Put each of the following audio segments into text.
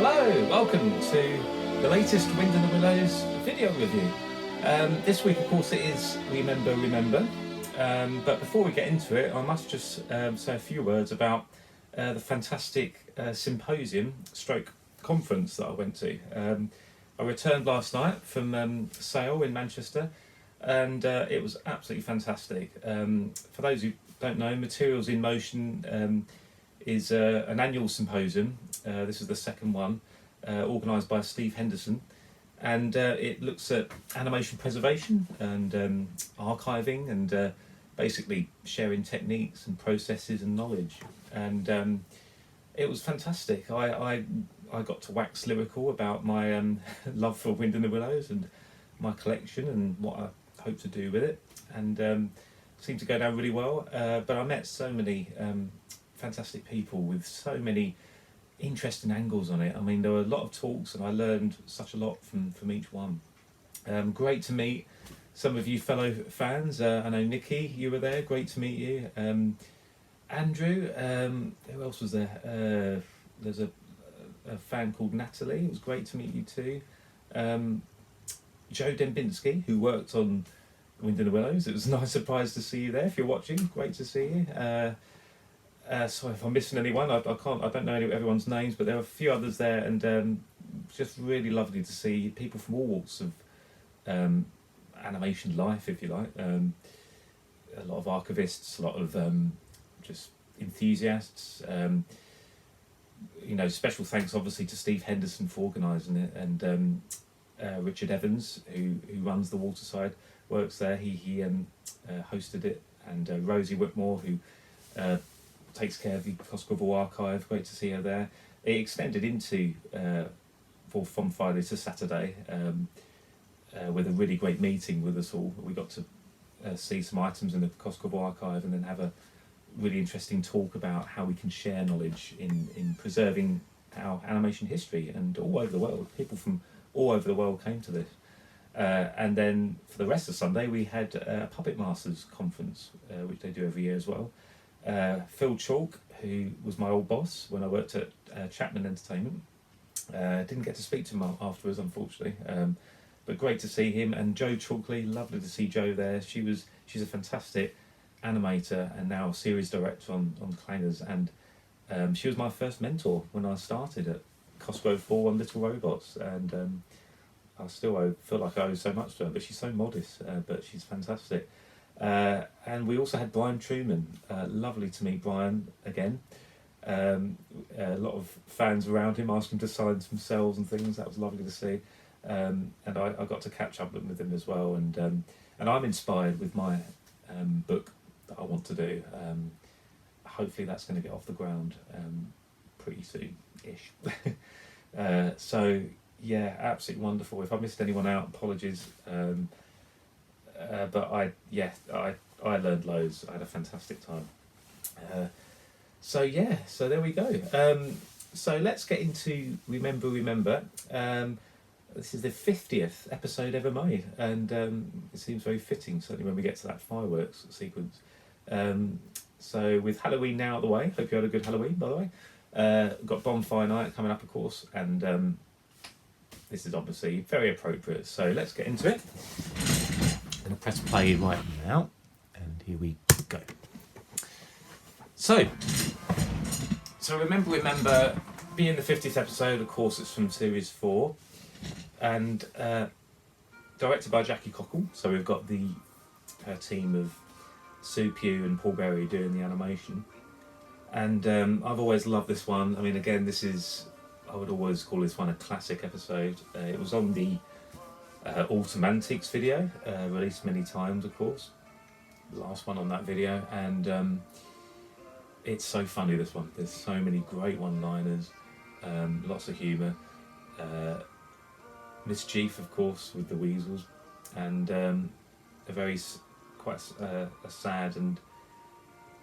Hello, welcome to the latest Wind in the Willows video review. This week, of course, it is Remember. But before we get into it, I must just say a few words about the fantastic symposium stroke conference that I went to. I returned last night from Sale in Manchester, and it was absolutely fantastic. For those who don't know, Materials in Motion is an annual symposium. This is the second one, organised by Steve Henderson, and it looks at animation preservation and archiving and basically sharing techniques and processes and knowledge. And it was fantastic. I got to wax lyrical about my love for Wind in the Willows and my collection and what I hope to do with it, and seemed to go down really well. But I met so many fantastic people with so many interesting angles on it. I mean, there were a lot of talks and I learned such a lot from each one. Great to meet some of you fellow fans. I know Nikki, you were there, great to meet you. Andrew, who else was there? There's a fan called Natalie, it was great to meet you too. Joe Dembinski, who worked on Wind in the Willows, it was a nice surprise to see you there. If you're watching, great to see you. Sorry if I'm missing anyone. I don't know everyone's names, but there were a few others there, and just really lovely to see people from all walks of animation life, if you like. A lot of archivists, a lot of just enthusiasts. Special thanks obviously to Steve Henderson for organising it, and Richard Evans, who runs the Waterside, works there. He hosted it, and Rosie Whitmore, who takes care of the Cosgrove Hall archive. Great to see her there. It extended into from Friday to Saturday with a really great meeting with us all. We got to see some items in the Cosgrove Hall archive and then have a really interesting talk about how we can share knowledge in preserving our animation history, and all over the world. People from all over the world came to this. And then for the rest of Sunday we had a Puppet Masters conference, which they do every year as well. Phil Chalk, who was my old boss when I worked at Chapman Entertainment. Didn't get to speak to him afterwards, unfortunately, but great to see him. And Jo Chalkley, lovely to see Jo there. She's a fantastic animator and now series director on Clangers, and she was my first mentor when I started at Cosgrove Hall on Little Robots, and I still feel like I owe so much to her, but she's so modest, but she's fantastic. And we also had Brian Truman. Lovely to meet Brian again. A lot of fans around him asked him to sign some cells and things. That was lovely to see. And I got to catch up with him as well. And I'm inspired with my book that I want to do. Hopefully that's going to get off the ground pretty soon-ish. So yeah, absolutely wonderful. If I missed anyone out, apologies. But I learned loads. I had a fantastic time. So there we go. So let's get into Remember. This is the 50th episode ever made, and it seems very fitting, certainly when we get to that fireworks sequence. So with Halloween now out the way, hope you had a good Halloween, by the way. We've got Bonfire Night coming up, of course, and this is obviously very appropriate. So let's get into it. I'm going to press play right now, and here we go. So remember, being the 50th episode, of course, it's from series 4, and directed by Jackie Cockle. So we've got the team of Sue Pugh and Paul Berry doing the animation, and I've always loved this one. I mean, again, I would always call this one a classic episode. It was on the Autumn Antics video, released many times, of course. The last one on that video, and it's so funny, this one. There's so many great one-liners, lots of humour, mischief, of course, with the weasels, and a very quite a sad and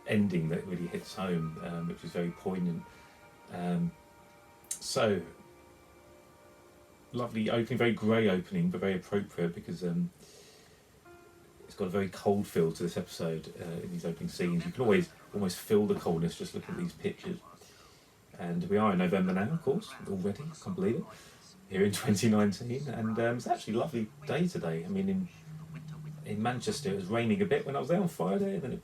ending that really hits home, which is very poignant. So lovely opening, very grey opening, but very appropriate because it's got a very cold feel to this episode in these opening scenes. You can always almost feel the coldness just looking at these pictures. And we are in November now, of course, already, I can't believe it, here in 2019. And it's actually a lovely day today. I mean, in Manchester it was raining a bit when I was there on Friday, and then it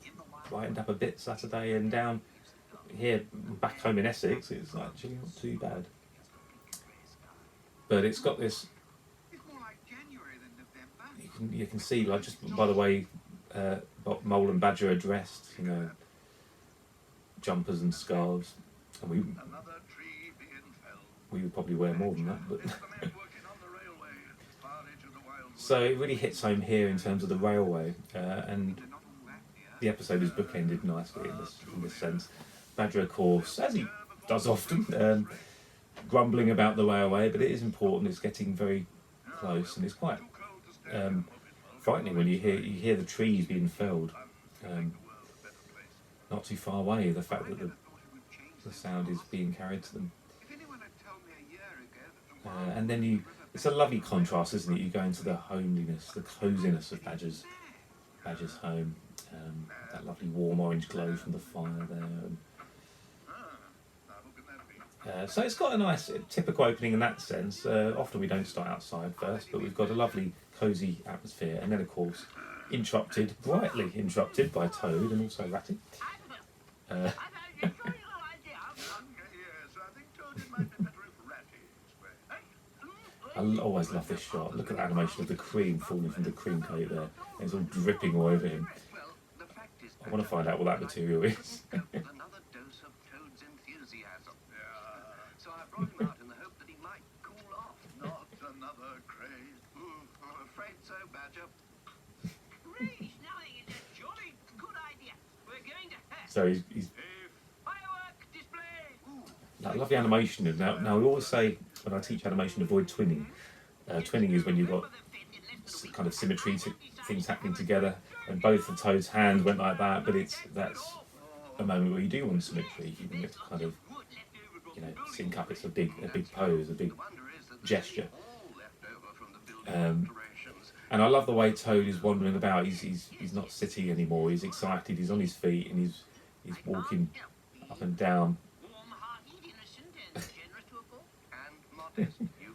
brightened up a bit Saturday, and down here, back home in Essex, it's actually not too bad. But it's got this, you can see, like, just by the way Mole and Badger are dressed, you know, jumpers and scarves, and we would probably wear more than that, but so it really hits home here in terms of the railway, and the episode is bookended nicely in this sense. Badger, of course, as he does often, grumbling about the railway, but it is important. It's getting very close, and it's quite frightening when you hear the trees being felled, not too far away. The fact that the sound is being carried to them, and then it's a lovely contrast, isn't it? You go into the homeliness, the coziness of Badger's home, that lovely warm orange glow from the fire there. So it's got a nice typical opening in that sense. Often we don't start outside first, but we've got a lovely cosy atmosphere, and then of course brightly interrupted by Toad and also Ratty. I always love this shot. Look at the animation of the cream falling from the cream cake there. It's all dripping all over him. I want to find out what that material is. So I brought him out in the hope that he might cool off. Not another craze. I'm afraid so, Badger. Craze? Nothing is a jolly good idea. We're going to have So he's firework display. I love the animation. Now we always say when I teach animation, avoid twinning. Twinning is when you've got kind of symmetry to things happening together, and both of Toad's hands went like that. But that's a moment where you do want symmetry. You want it to kind of, you know, sync up. It's a big pose, a big gesture. And I love the way Toad is wandering about. He's not sitting anymore. He's excited. He's on his feet and he's walking up and down.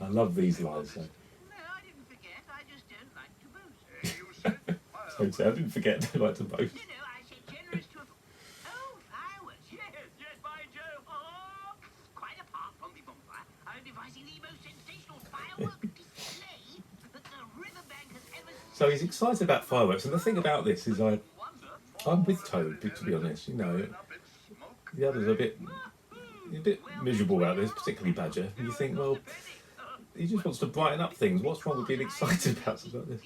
I love these lines. So. Toad said, I didn't forget. I like to boast. So he's excited about fireworks, and the thing about this is I'm with Toad, to be honest. You know, the others are a bit miserable about this, particularly Badger. And you think, well, he just wants to brighten up things. What's wrong with being excited about something like this?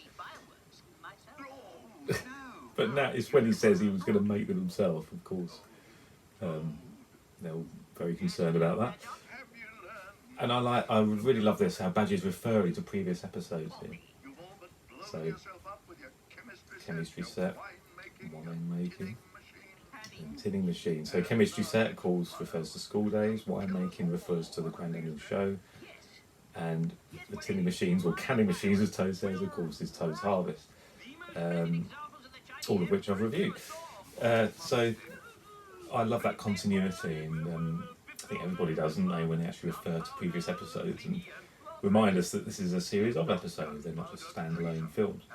But now it's when he says he was going to make them himself, of course. They're all very concerned about that. And I really love this, how Badger's referring to previous episodes here. So, chemistry set, wine making, and tinning machine. So chemistry set, of course, refers to school days. Wine making refers to the grand annual show. And the tinning machines, or canning machines, as Toad says, of course, is Toad's harvest. All of which I've reviewed. So I love that continuity, and I think everybody does, don't they, when they actually refer to previous episodes and remind us that this is a series of episodes, they're not just standalone films.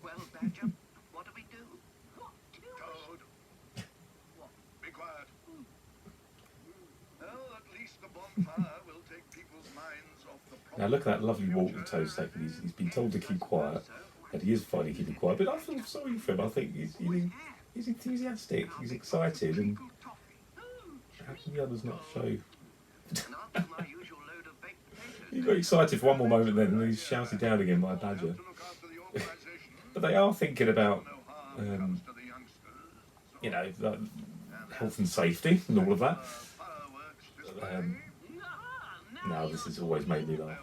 Well, Badger, what do we do? What do we? Toad. What? Be quiet. Well, at least the bonfire will take people's minds off the problem. Now look at that lovely walk that Toad's taken. He's been told to keep quiet, and he is finally keeping quiet, but I feel sorry for him. I think he's enthusiastic, he's excited, and how can the others not show? He got excited for one more moment then, and then he's shouted down again by Badger. But they are thinking about, you know, health and safety and all of that. Now this has always made me laugh.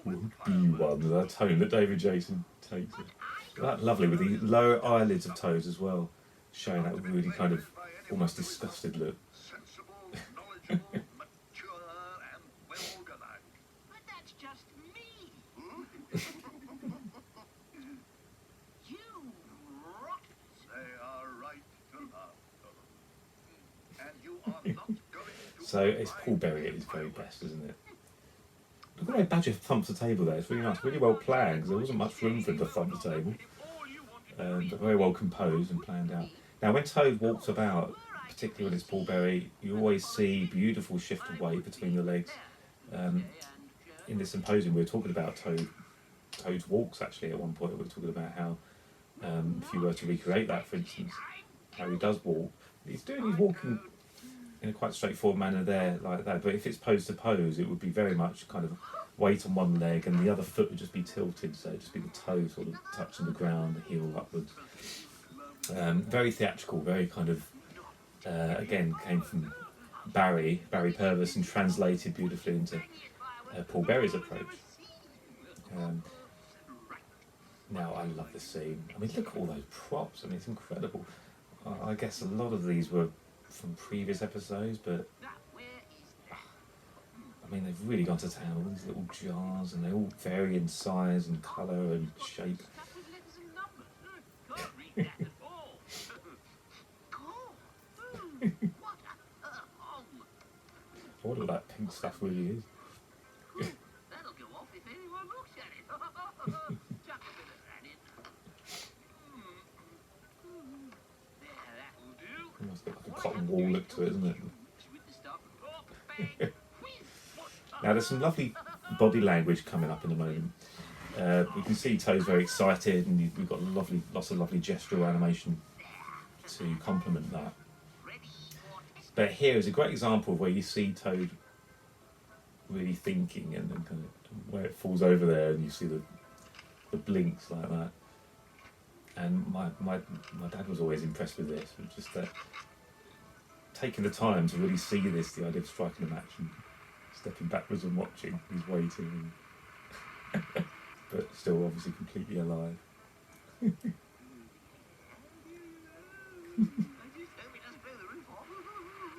Won't be one, the tone that David Jason takes it. That lovely with the lower eyelids of Toad as well, showing that really kind of almost disgusted look. Sensible, knowledgeable, mature, and well organized. But that's just me. So it's Paul Berry at his very best, isn't it? Look at the way Badger thumps the table there. It's really nice, really well planned, because there wasn't much room for him to thump the table. But very well composed and planned out. Now, when Toad walks about, particularly when it's Paul Berry, you always see beautiful shift of weight between the legs. In the symposium, we were talking about Toad's walks, actually, at one point. We were talking about how, if you were to recreate that, for instance, how he does walk, he's walking in a quite straightforward manner there, like that. But if it's pose to pose, it would be very much kind of weight on one leg, and the other foot would just be tilted, so it'd just be the toe sort of touching the ground, the heel upwards. Very theatrical, very kind of, again, came from Barry Purvis, and translated beautifully into Paul Berry's approach. Now, I love this scene. I mean, look at all those props. I mean, it's incredible. I guess a lot of these were from previous episodes, but I mean, they've really gone to town. All these little jars, and they all vary in size and colour and shape. I wonder what that pink stuff really is. That'll go off if anyone looks at it. Chuck a bit of that in. There, that'll do. It must got like a cotton wool look to it, isn't it? With the stuff. Pop, bang, whiz. Now, there's some lovely body language coming up in a moment. We can see Toad's very excited, and we've got lots of lovely gestural animation to complement that. But here is a great example of where you see Toad really thinking, and then kind of where it falls over there, and you see the blinks like that. And my dad was always impressed with this, which is that taking the time to really see this, the idea of striking a match and stepping backwards and watching, he's waiting, but still obviously completely alive.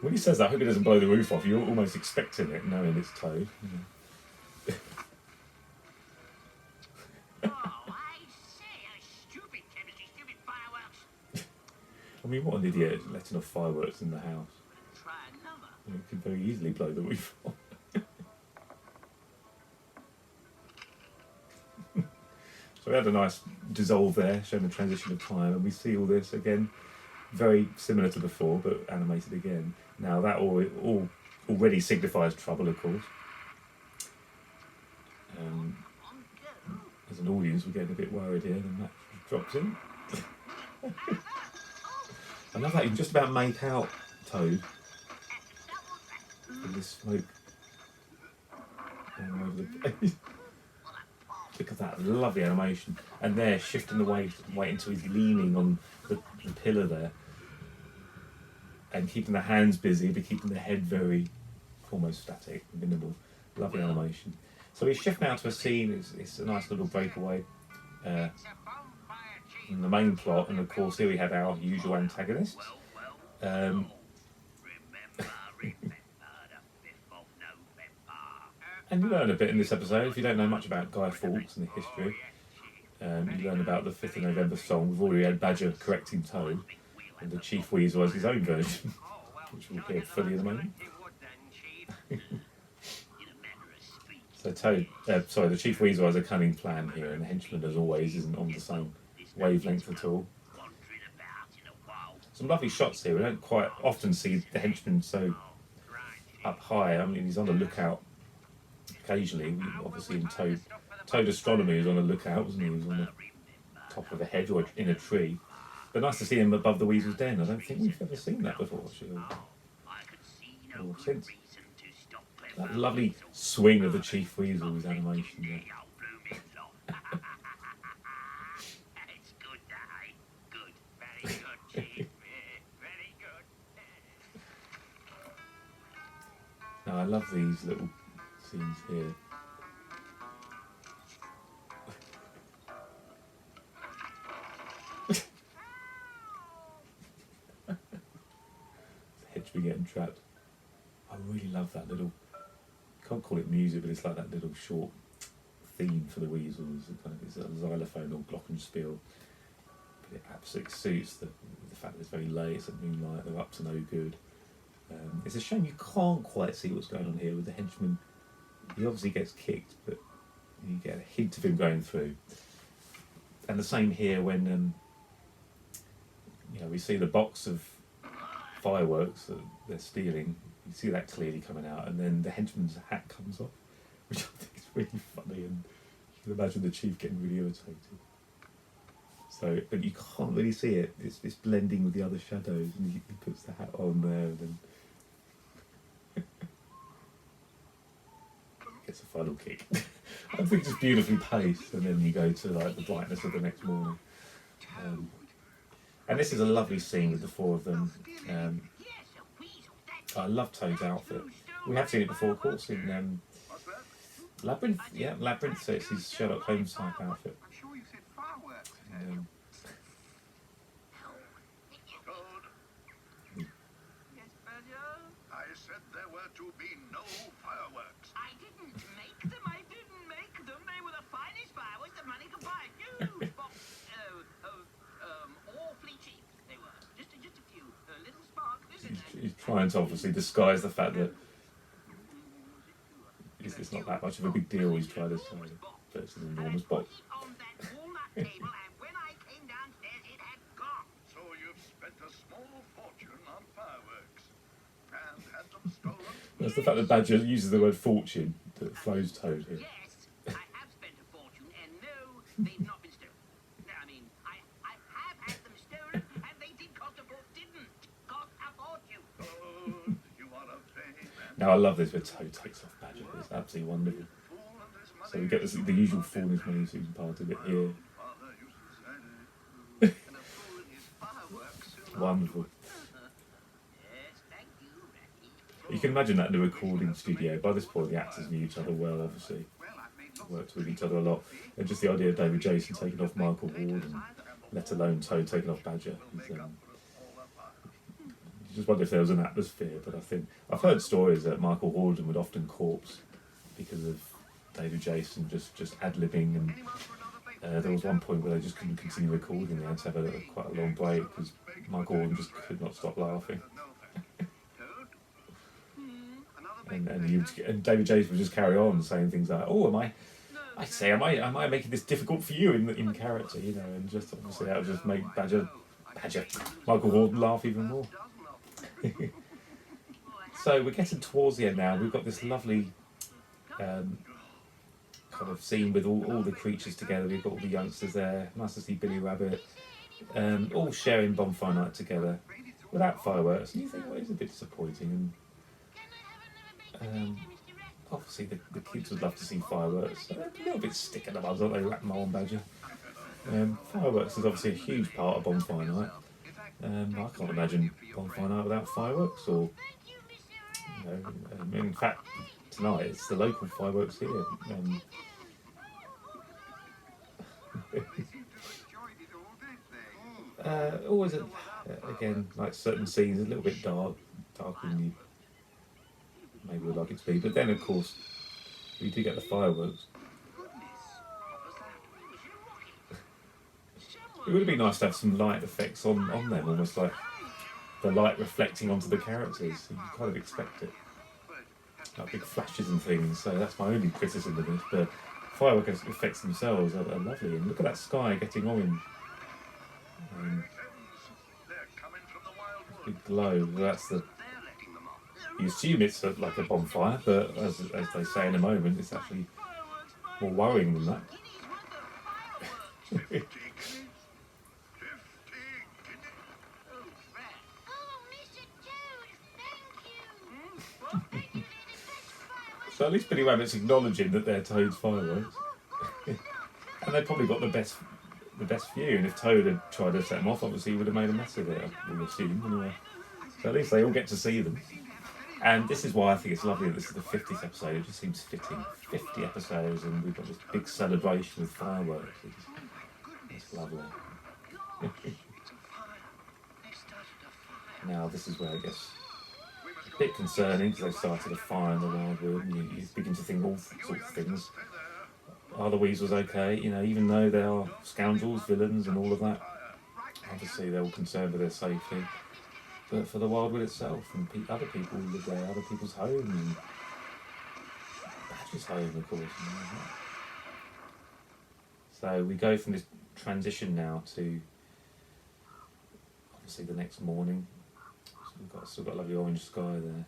When he says that, I hope he doesn't blow the roof off. You're almost expecting it, knowing it's Toad. Oh, I say, stupid chemistry, stupid fireworks. I mean, what an idiot letting off fireworks in the house. Try another. It could very easily blow the roof off. So we had a nice dissolve there, showing the transition of time, and we see all this again, very similar to before, but animated again. Now that all already signifies trouble, of course. As an audience, we're getting a bit worried here. The match drops in. I love that you can just about make out Toad with this smoke going over the place. Look at that lovely animation, and there shifting the weight until he's leaning on the pillar there, and keeping the hands busy but keeping the head very almost static, minimal. Lovely animation. So we shift now to a scene. It's a nice little breakaway in the main plot, and of course here we have our usual antagonists. And you learn a bit in this episode. If you don't know much about Guy Fawkes and the history, you learn about the 5th of November song. We've already had Badger correcting Toad, and the Chief Weasel has his own version, which will appear fully in a moment. So the Chief Weasel has a cunning plan here, and the henchman, as always, isn't on the same wavelength at all. Some lovely shots here. We don't quite often see the henchman so up high. I mean, he's on the lookout occasionally. Obviously in Toad Astronomy, he was on the lookout, wasn't he? He was on the top of a hedge or in a tree. But nice to see him above the Weasel's den. I don't think we've ever seen that before, actually, or since. That lovely swing of the Chief Weasel's animation there. It's good, good, very good, Chief, very good. Now I love these little scenes here. Hedgeby getting trapped. I really love that little, can't call it music, but it's like that little short theme for the Weasels. It's a xylophone or glockenspiel. But it absolutely suits the fact that it's very late, it's at moonlight, they're up to no good. It's a shame you can't quite see what's going on here with the henchman. He obviously gets kicked, but you get a hint of him going through. And the same here when we see the box of fireworks that they're stealing. You see that clearly coming out, and then the henchman's hat comes off, which I think is really funny, and you can imagine the chief getting really irritated. So, but you can't really see it. It's blending with the other shadows, and he puts the hat on there, and then gets a final kick. I think it's beautifully paced, and then you go to like the brightness of the next morning. And this is a lovely scene with the four of them. I love Toad's outfit. We have seen it before, of course, in Labyrinth. Yeah, Labyrinth. So it's his Sherlock Holmes type outfit. I'm sure you said fireworks. And, Yes, Badger? I said there were to be no fireworks. I didn't make them. They were the finest fireworks that money could buy. Huge box. Awfully cheap. They were. Just a few little sparklers in there. he's trying to obviously disguise the fact that it's not that much of a big deal. He's trying to say, but it's an enormous box. On that walnut table, and when I came downstairs, it had gone. So you've spent a small fortune on fireworks and had them stolen? That's the fact that Badger uses the word fortune that throws Toad here. Yes, I have spent a fortune, and no, they've not been stolen. I mean, I have had them stolen, and they didn't cost a fortune. Oh, you are a vain man. Now I love this where Toad takes off Badger. It's absolutely wonderful. So we get the usual fool in his money suit part of it here. Wonderful. You can imagine that in a recording studio. By this point, the actors knew each other well, obviously. Worked with each other a lot. And just the idea of David Jason taking off Michael Ward, and let alone Toad taking off Badger. You just wonder if there was an atmosphere, but I think I've heard stories that Michael Horden would often corpse because of David Jason just ad-libbing, and there was one point where they just couldn't continue recording. They had to have quite a long break because Michael Horden just could not stop laughing. and David Jason would just carry on saying things like, "Oh, am I making this difficult for you in character?" And just obviously that would just make Michael Horden laugh even more. So we're getting towards the end now. We've got this lovely kind of scene with all the creatures together. We've got all the youngsters there. Nice to see Billy Rabbit, all sharing bonfire night together without fireworks. And you think, well, it's a bit disappointing. And obviously the kids would love to see fireworks. They're a little bit stick in the mud, aren't they, Ratmo and Badger? Fireworks is obviously a huge part of bonfire night. I can't imagine bonfire night without fireworks, or in fact tonight it's the local fireworks here. Always again, like certain scenes, a little bit darker than you maybe would like it to be, but then of course we do get the fireworks. It would have been nice to have some light effects on them, almost like the light reflecting onto the characters. You kind of expect it, like big flashes and things. So that's my only criticism of this. But firework effects themselves are lovely. And look at that sky getting orange. Big glow. That's you assume it's like a bonfire, but as they say in a moment, it's actually more worrying than that. So at least Billy Rabbit's acknowledging that they're Toad's fireworks. And they probably got the best view, and if Toad had tried to set them off, obviously he would have made a mess of it, we assume, anyway. So at least they all get to see them. And this is why I think it's lovely that this is the 50th episode. It just seems fitting. 50 episodes, and we've got this big celebration with fireworks. It's lovely. Now this is where it gets a bit concerning, because they started a fire in the wildwood, and you begin to think all sorts of things. Are the weasels okay? Even though they are scoundrels, villains, and all of that, obviously they're all concerned with their safety. but for the wildwood itself and other people who live there, other people's homes, and Badger's home, of course. So we go from this transition now to obviously the next morning. So we've still got a lovely orange sky there,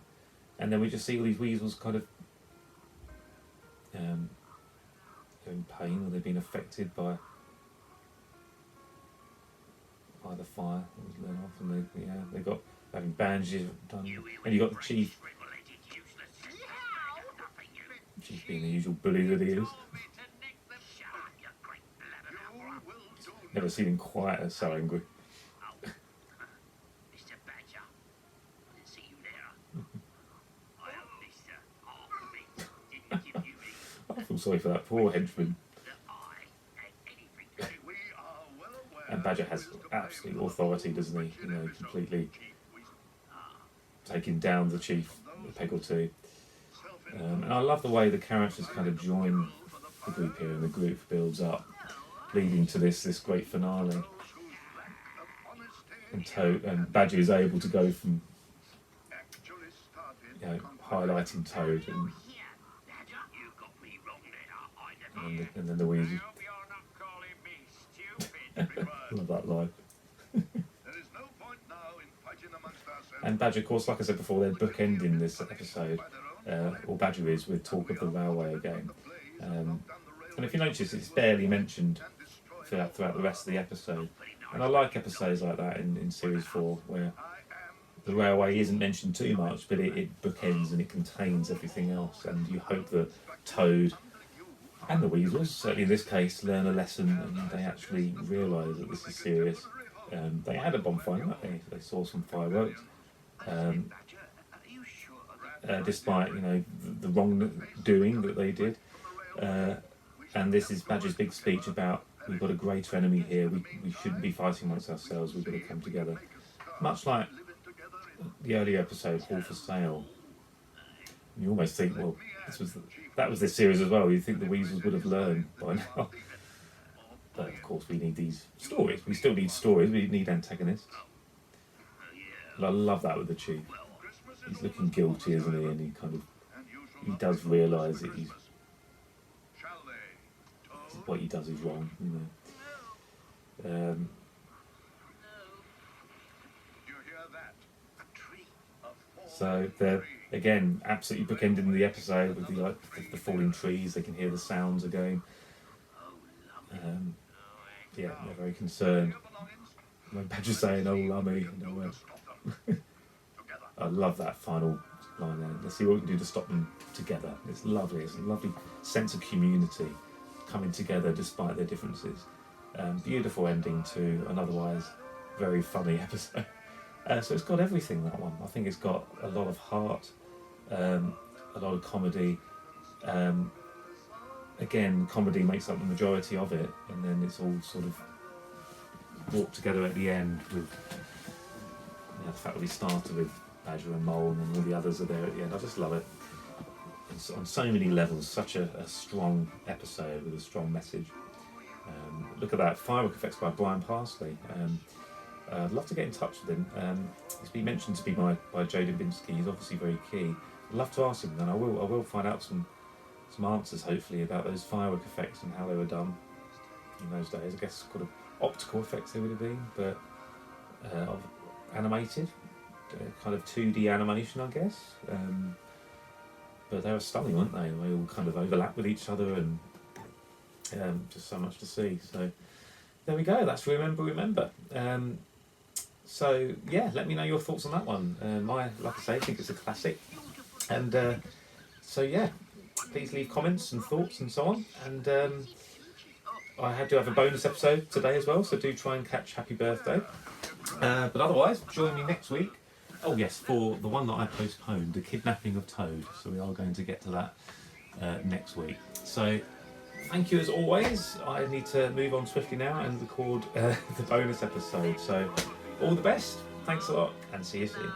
and then we just see all these weasels kind of in pain, or they've been affected by the fire that was lit off, and they got having bandages done, and you got the chief being the usual bully that he is. Never seen him quite so angry. Mr. Badger, I didn't see you there. I hope Mr. Archibald didn't give you I feel sorry for that poor henchman. And Badger has absolute authority, doesn't he? You know, completely taking down the chief a peg or two. And I love the way the characters kind of join the group here, and the group builds up, leading to this great finale. And Badger is able to go from, you know, highlighting Toad and then the weasel. Love that line. And Badger, of course, like I said before, they're bookending this episode, or Badger is, with talk of the railway again. And if you notice, it's barely mentioned throughout the rest of the episode. And I like episodes like that in Series 4, where the railway isn't mentioned too much, but it bookends and it contains everything else. And you hope that Toad and the weasels, certainly in this case, learn a lesson and they actually realise that this is serious. They had a bonfire, they saw some fireworks, despite, you know, the wrongdoing that they did. And this is Badger's big speech about, we've got a greater enemy here, we shouldn't be fighting amongst ourselves, we've got to come together. Much like the earlier episode, All for Sale. You almost think, well, that was this series as well. You'd think the weasels would have learned by now. But of course, we need these stories. We still need stories. We need antagonists. And I love that with the chief. He's looking guilty, isn't he? And he does realise that what he does is wrong. You know. So they're again absolutely bookending the episode with the falling trees. They can hear the sounds again. They're very concerned. When Badger's saying, "Oh, lummy," I love that final line there. Let's see what we can do to stop them together. It's lovely. It's a lovely sense of community coming together despite their differences. Beautiful ending to an otherwise very funny episode. So it's got everything, that one. I think it's got a lot of heart, a lot of comedy. Again, comedy makes up the majority of it, and then it's all sort of brought together at the end with, you know, the fact that we started with Badger and Mole and all the others are there at the end. I just love it. It's on so many levels, such a strong episode with a strong message. Look at that, firework effects by Brian Parsley. I'd love to get in touch with him. He's been mentioned to be by Joe Dubinsky. He's obviously very keen. I'd love to ask him, and I will find out some answers hopefully about those firework effects and how they were done in those days. I guess sort of optical effects they would have been, but animated, kind of 2D animation, I guess. But they were stunning, weren't they? They all kind of overlap with each other, and just so much to see. So there we go. That's Remember. So yeah, let me know your thoughts on that one. Like I say, I think it's a classic, and so yeah, please leave comments and thoughts and so on. And I do have a bonus episode today as well, so do try and catch Happy Birthday. But otherwise, join me next week. Oh yes, for the one that I postponed, the kidnapping of Toad. So we are going to get to that next week. So thank you as always. I need to move on swiftly now and record the bonus episode. So all the best, thanks a lot, and see you soon.